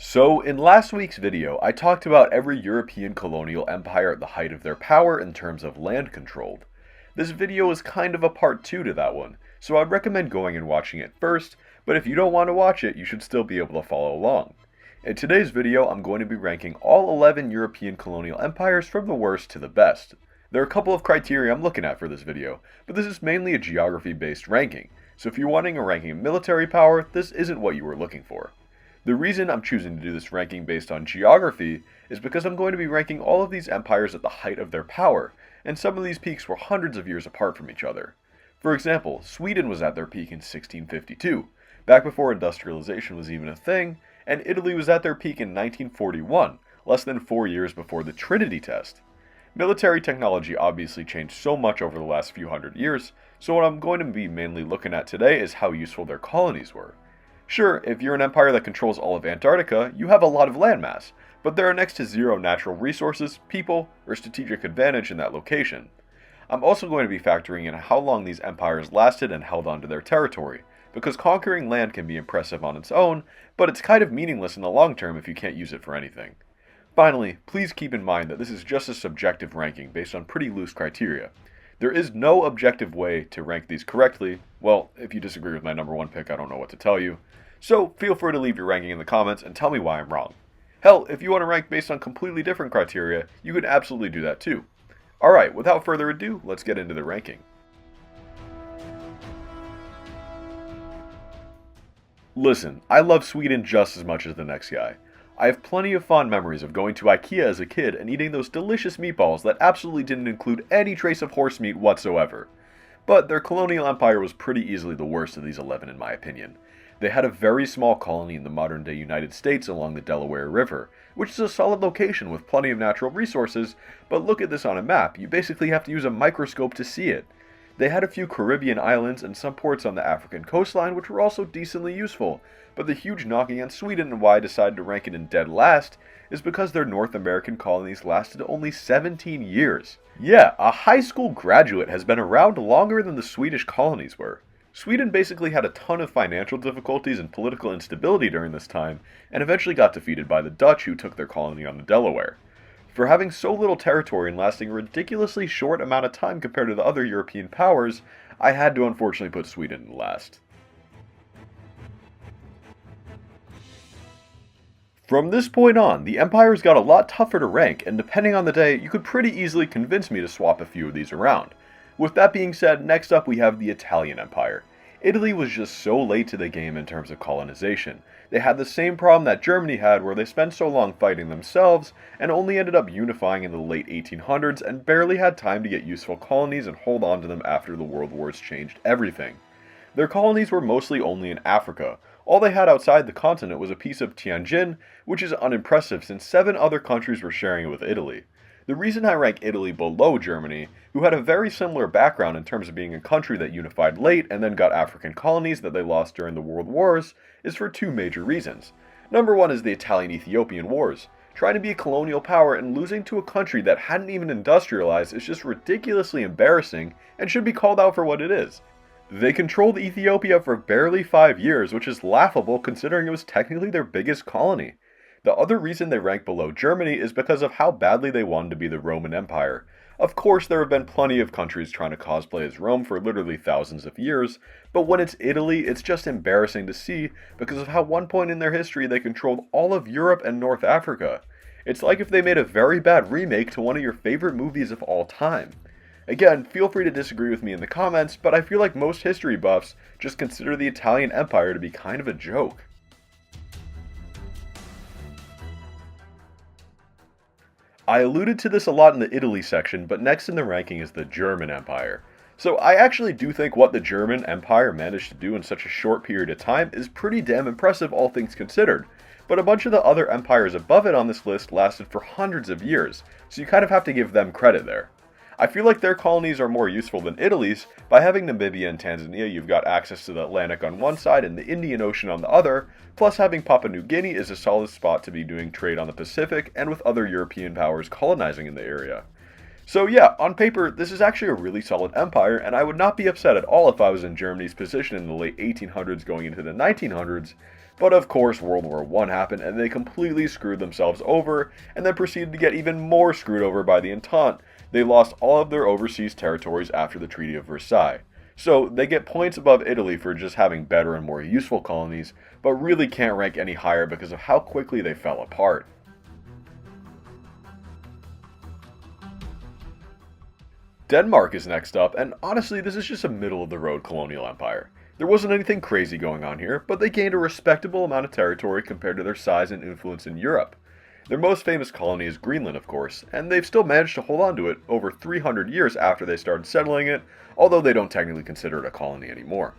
So, in last week's video, I talked about every European colonial empire at the height of their power in terms of land controlled. This video is kind of a part 2 to that one, so I'd recommend going and watching it first, but if you don't want to watch it, you should still be able to follow along. In today's video, I'm going to be ranking all 11 European colonial empires from the worst to the best. There are a couple of criteria I'm looking at for this video, but this is mainly a geography-based ranking, so if you're wanting a ranking of military power, this isn't what you were looking for. The reason I'm choosing to do this ranking based on geography is because I'm going to be ranking all of these empires at the height of their power, and some of these peaks were hundreds of years apart from each other. For example, Sweden was at their peak in 1652, back before industrialization was even a thing, and Italy was at their peak in 1941, less than 4 years before the Trinity test. Military technology obviously changed so much over the last few hundred years, so what I'm going to be mainly looking at today is how useful their colonies were. Sure, if you're an empire that controls all of Antarctica, you have a lot of landmass, but there are next to zero natural resources, people, or strategic advantage in that location. I'm also going to be factoring in how long these empires lasted and held onto their territory, because conquering land can be impressive on its own, but it's kind of meaningless in the long term if you can't use it for anything. Finally, please keep in mind that this is just a subjective ranking based on pretty loose criteria. There is no objective way to rank these correctly. Well, if you disagree with my number one pick, I don't know what to tell you. So feel free to leave your ranking in the comments and tell me why I'm wrong. Hell, if you want to rank based on completely different criteria, you could absolutely do that too. Alright, without further ado, let's get into the ranking. Listen, I love Sweden just as much as the next guy. I have plenty of fond memories of going to IKEA as a kid and eating those delicious meatballs that absolutely didn't include any trace of horse meat whatsoever. But their colonial empire was pretty easily the worst of these 11 in my opinion. They had a very small colony in the modern-day United States along the Delaware River, which is a solid location with plenty of natural resources, but look at this on a map, you basically have to use a microscope to see it. They had a few Caribbean islands and some ports on the African coastline which were also decently useful, but the huge knock against Sweden and why I decided to rank it in dead last is because their North American colonies lasted only 17 years. Yeah, a high school graduate has been around longer than the Swedish colonies were. Sweden basically had a ton of financial difficulties and political instability during this time, and eventually got defeated by the Dutch who took their colony on the Delaware. For having so little territory and lasting a ridiculously short amount of time compared to the other European powers, I had to unfortunately put Sweden in last. From this point on, the empires got a lot tougher to rank, and depending on the day, you could pretty easily convince me to swap a few of these around. With that being said, next up we have the Italian Empire. Italy was just so late to the game in terms of colonization. They had the same problem that Germany had where they spent so long fighting themselves and only ended up unifying in the late 1800s and barely had time to get useful colonies and hold on to them after the world wars changed everything. Their colonies were mostly only in Africa. All they had outside the continent was a piece of Tianjin, which is unimpressive since 7 other countries were sharing it with Italy. The reason I rank Italy below Germany, who had a very similar background in terms of being a country that unified late and then got African colonies that they lost during the World Wars, is for 2 major reasons. Number 1 is the Italian-Ethiopian Wars. Trying to be a colonial power and losing to a country that hadn't even industrialized is just ridiculously embarrassing and should be called out for what it is. They controlled Ethiopia for barely 5 years, which is laughable considering it was technically their biggest colony. The other reason they rank below Germany is because of how badly they wanted to be the Roman Empire. Of course, there have been plenty of countries trying to cosplay as Rome for literally thousands of years, but when it's Italy, it's just embarrassing to see because of how one point in their history they controlled all of Europe and North Africa. It's like if they made a very bad remake to one of your favorite movies of all time. Again, feel free to disagree with me in the comments, but I feel like most history buffs just consider the Italian Empire to be kind of a joke. I alluded to this a lot in the Italy section, but next in the ranking is the German Empire. So I actually do think what the German Empire managed to do in such a short period of time is pretty damn impressive all things considered. But a bunch of the other empires above it on this list lasted for hundreds of years, so you kind of have to give them credit there. I feel like their colonies are more useful than Italy's. By having Namibia and Tanzania, you've got access to the Atlantic on one side and the Indian Ocean on the other, plus having Papua New Guinea is a solid spot to be doing trade on the Pacific and with other European powers colonizing in the area. So yeah, on paper, this is actually a really solid empire, and I would not be upset at all if I was in Germany's position in the late 1800s going into the 1900s, But of course World War I happened and they completely screwed themselves over, and then proceeded to get even more screwed over by the Entente. They lost all of their overseas territories after the Treaty of Versailles. So they get points above Italy for just having better and more useful colonies, but really can't rank any higher because of how quickly they fell apart. Denmark is next up, and honestly this is just a middle-of-the-road colonial empire. There wasn't anything crazy going on here, but they gained a respectable amount of territory compared to their size and influence in Europe. Their most famous colony is Greenland, of course, and they've still managed to hold on to it over 300 years after they started settling it, although they don't technically consider it a colony anymore.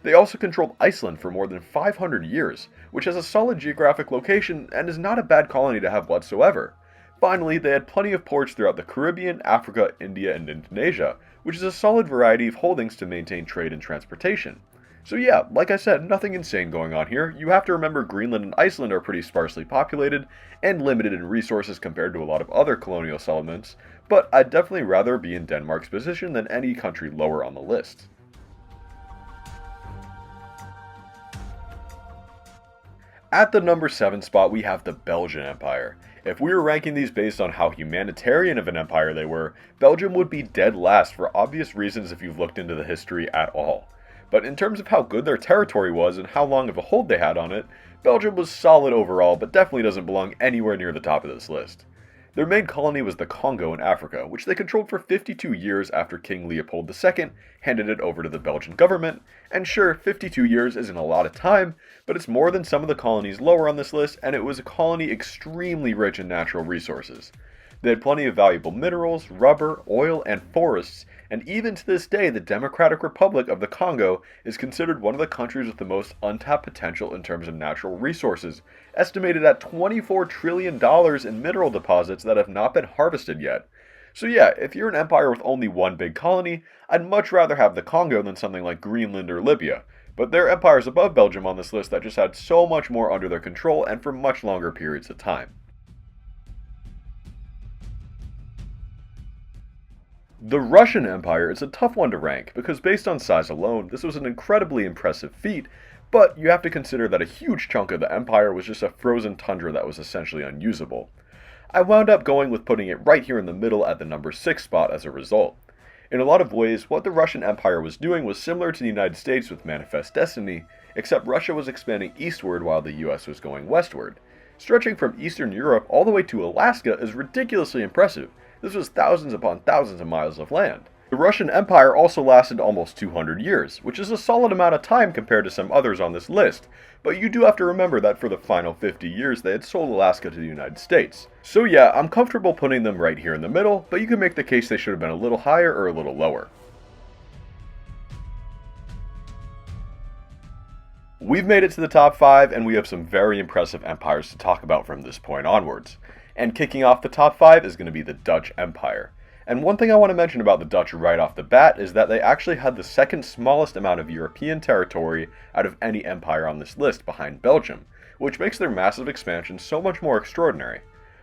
They also controlled Iceland for more than 500 years, which has a solid geographic location and is not a bad colony to have whatsoever. Finally, they had plenty of ports throughout the Caribbean, Africa, India, and Indonesia, which is a solid variety of holdings to maintain trade and transportation. So yeah, like I said, nothing insane going on here. You have to remember Greenland and Iceland are pretty sparsely populated and limited in resources compared to a lot of other colonial settlements, but I'd definitely rather be in Denmark's position than any country lower on the list. At the number 7 spot, we have the Belgian Empire. If we were ranking these based on how humanitarian of an empire they were, Belgium would be dead last for obvious reasons if you've looked into the history at all. But in terms of how good their territory was and how long of a hold they had on it, Belgium was solid overall, but definitely doesn't belong anywhere near the top of this list. Their main colony was the Congo in Africa, which they controlled for 52 years after King Leopold II handed it over to the Belgian government. And sure, 52 years isn't a lot of time, but it's more than some of the colonies lower on this list, and it was a colony extremely rich in natural resources. They had plenty of valuable minerals, rubber, oil, and forests, and even to this day, the Democratic Republic of the Congo is considered one of the countries with the most untapped potential in terms of natural resources, estimated at $24 trillion in mineral deposits that have not been harvested yet. So yeah, if you're an empire with only one big colony, I'd much rather have the Congo than something like Greenland or Libya. But there are empires above Belgium on this list that just had so much more under their control and for much longer periods of time. The Russian Empire is a tough one to rank because based on size alone, this was an incredibly impressive feat, but you have to consider that a huge chunk of the empire was just a frozen tundra that was essentially unusable. I wound up going with putting it right here in the middle at the number 6 spot as a result. In a lot of ways, what the Russian Empire was doing was similar to the United States with Manifest Destiny, except Russia was expanding eastward while the US was going westward. Stretching from Eastern Europe all the way to Alaska is ridiculously impressive. This was thousands upon thousands of miles of land. The Russian Empire also lasted almost 200 years, which is a solid amount of time compared to some others on this list, but you do have to remember that for the final 50 years they had sold Alaska to the United States. So yeah, I'm comfortable putting them right here in the middle, but you can make the case they should have been a little higher or a little lower. We've made it to the top 5, and we have some very impressive empires to talk about from this point onwards. And kicking off the top 5 is going to be the Dutch Empire. And one thing I want to mention about the Dutch right off the bat is that they actually had the second smallest amount of European territory out of any empire on this list behind Belgium, which makes their massive expansion so much more extraordinary.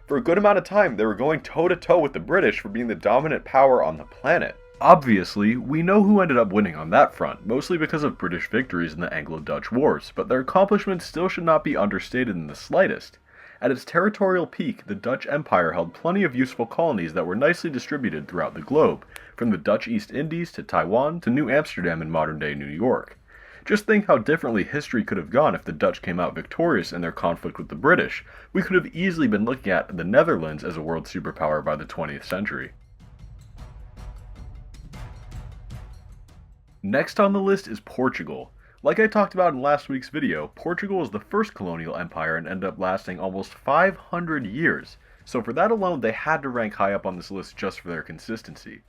For a good amount of time, they were going toe-to-toe with the British for being the dominant power on the planet. Obviously, we know who ended up winning on that front, mostly because of British victories in the Anglo-Dutch Wars, but their accomplishments still should not be understated in the slightest. At its territorial peak, the Dutch Empire held plenty of useful colonies that were nicely distributed throughout the globe, from the Dutch East Indies to Taiwan to New Amsterdam in modern-day New York. Just think how differently history could have gone if the Dutch came out victorious in their conflict with the British. We could have easily been looking at the Netherlands as a world superpower by the 20th century. Next on the list is Portugal. Like I talked about in last week's video, Portugal was the first colonial empire and ended up lasting almost 500 years, so for that alone they had to rank high up on this list just for their consistency.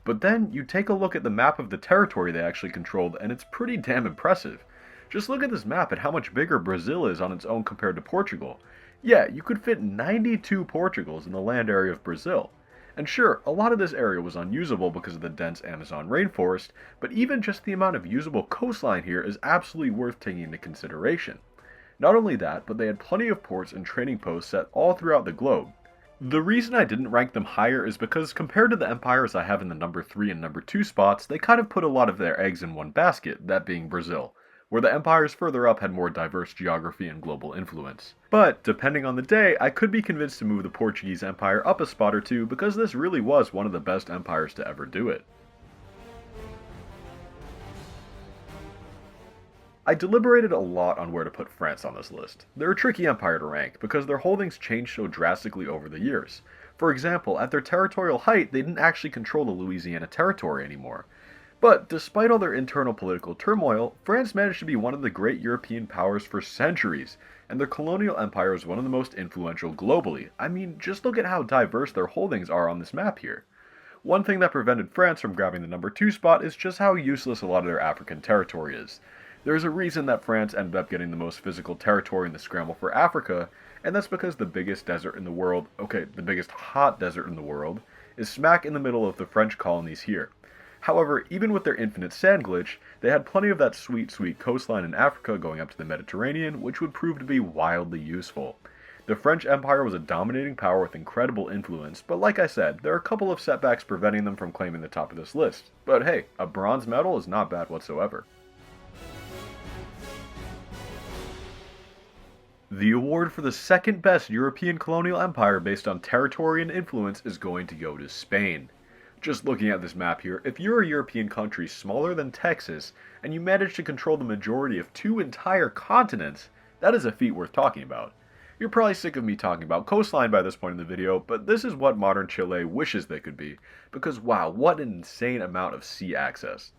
But then you take a look at the map of the territory they actually controlled and it's pretty damn impressive. Just look at this map and how much bigger Brazil is on its own compared to Portugal. Yeah, you could fit 92 Portugals in the land area of Brazil. And sure, a lot of this area was unusable because of the dense Amazon rainforest, but even just the amount of usable coastline here is absolutely worth taking into consideration. Not only that, but they had plenty of ports and trading posts set all throughout the globe. The reason I didn't rank them higher is because compared to the empires I have in the number 3 and number 2 spots, they kind of put a lot of their eggs in one basket, that being Brazil. where the empires further up had more diverse geography and global influence. But, depending on the day, I could be convinced to move the Portuguese Empire up a spot or two because this really was one of the best empires to ever do it. I deliberated a lot on where to put France on this list. They're a tricky empire to rank because their holdings changed so drastically over the years. For example, at their territorial height, they didn't actually control the Louisiana Territory anymore. But despite all their internal political turmoil, France managed to be one of the great European powers for centuries, and their colonial empire is one of the most influential globally. I mean, just look at how diverse their holdings are on this map here. One thing that prevented France from grabbing the number 2 spot is just how useless a lot of their African territory is. There's a reason that France ended up getting the most physical territory in the Scramble for Africa, and that's because the biggest desert in the world, the biggest hot desert in the world, is smack in the middle of the French colonies here. However, even with their infinite sand glitch, they had plenty of that sweet, sweet coastline in Africa going up to the Mediterranean, which would prove to be wildly useful. The French Empire was a dominating power with incredible influence, but like I said, there are a couple of setbacks preventing them from claiming the top of this list. But hey, a bronze medal is not bad whatsoever. The award for the second best European colonial empire based on territory and influence is going to go to Spain. Just looking at this map here, if you're a European country smaller than Texas, and you manage to control the majority of 2 entire continents, that is a feat worth talking about. You're probably sick of me talking about coastline by this point in the video, but this is what modern Chile wishes they could be, because wow, what an insane amount of sea access.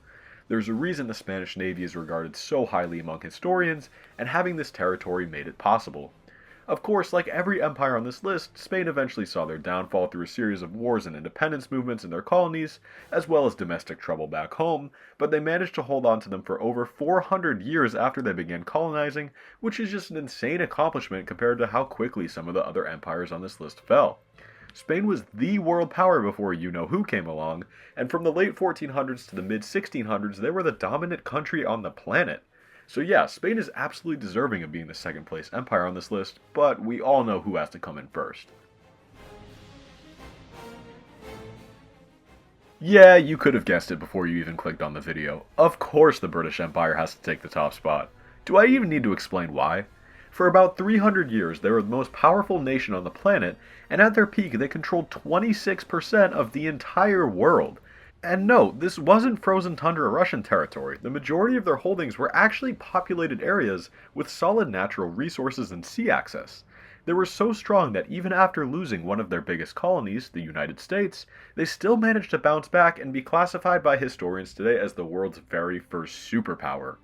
There's a reason the Spanish Navy is regarded so highly among historians, and having this territory made it possible. Of course, like every empire on this list, Spain eventually saw their downfall through a series of wars and independence movements in their colonies, as well as domestic trouble back home, but they managed to hold on to them for over 400 years after they began colonizing, which is just an insane accomplishment compared to how quickly some of the other empires on this list fell. Spain was the world power before you-know-who came along, and from the late 1400s to the mid-1600s, they were the dominant country on the planet. So yeah, Spain is absolutely deserving of being the second place empire on this list, but we all know who has to come in first. Yeah, you could have guessed it before you even clicked on the video. Of course the British Empire has to take the top spot. Do I even need to explain why? For about 300 years, they were the most powerful nation on the planet, and at their peak, they controlled 26% of the entire world. And no, this wasn't frozen tundra Russian territory. The majority of their holdings were actually populated areas with solid natural resources and sea access. They were so strong that even after losing one of their biggest colonies, the United States, they still managed to bounce back and be classified by historians today as the world's very first superpower.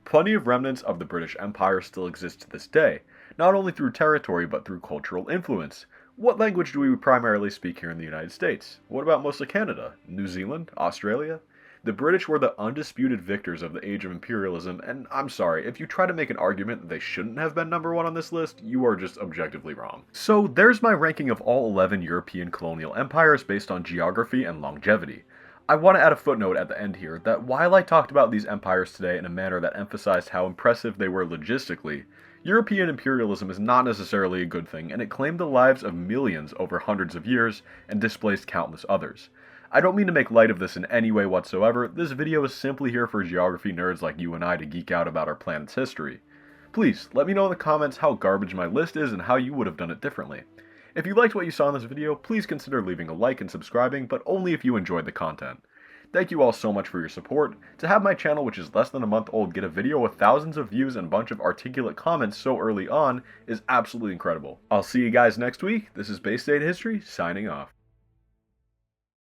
Plenty of remnants of the British Empire still exist to this day, not only through territory but through cultural influence. What language do we primarily speak here in the United States? What about most of Canada? New Zealand? Australia? The British were the undisputed victors of the age of imperialism, and I'm sorry, if you try to make an argument that they shouldn't have been number 1 on this list, you are just objectively wrong. So there's my ranking of all 11 European colonial empires based on geography and longevity. I want to add a footnote at the end here that while I talked about these empires today in a manner that emphasized how impressive they were logistically, European imperialism is not necessarily a good thing, and it claimed the lives of millions over hundreds of years and displaced countless others. I don't mean to make light of this in any way whatsoever, this video is simply here for geography nerds like you and I to geek out about our planet's history. Please, let me know in the comments how garbage my list is and how you would have done it differently. If you liked what you saw in this video, please consider leaving a like and subscribing, but only if you enjoyed the content. Thank you all so much for your support. To have my channel, which is less than a month old, get a video with thousands of views and a bunch of articulate comments so early on is absolutely incredible. I'll see you guys next week. This is Bay State History, signing off.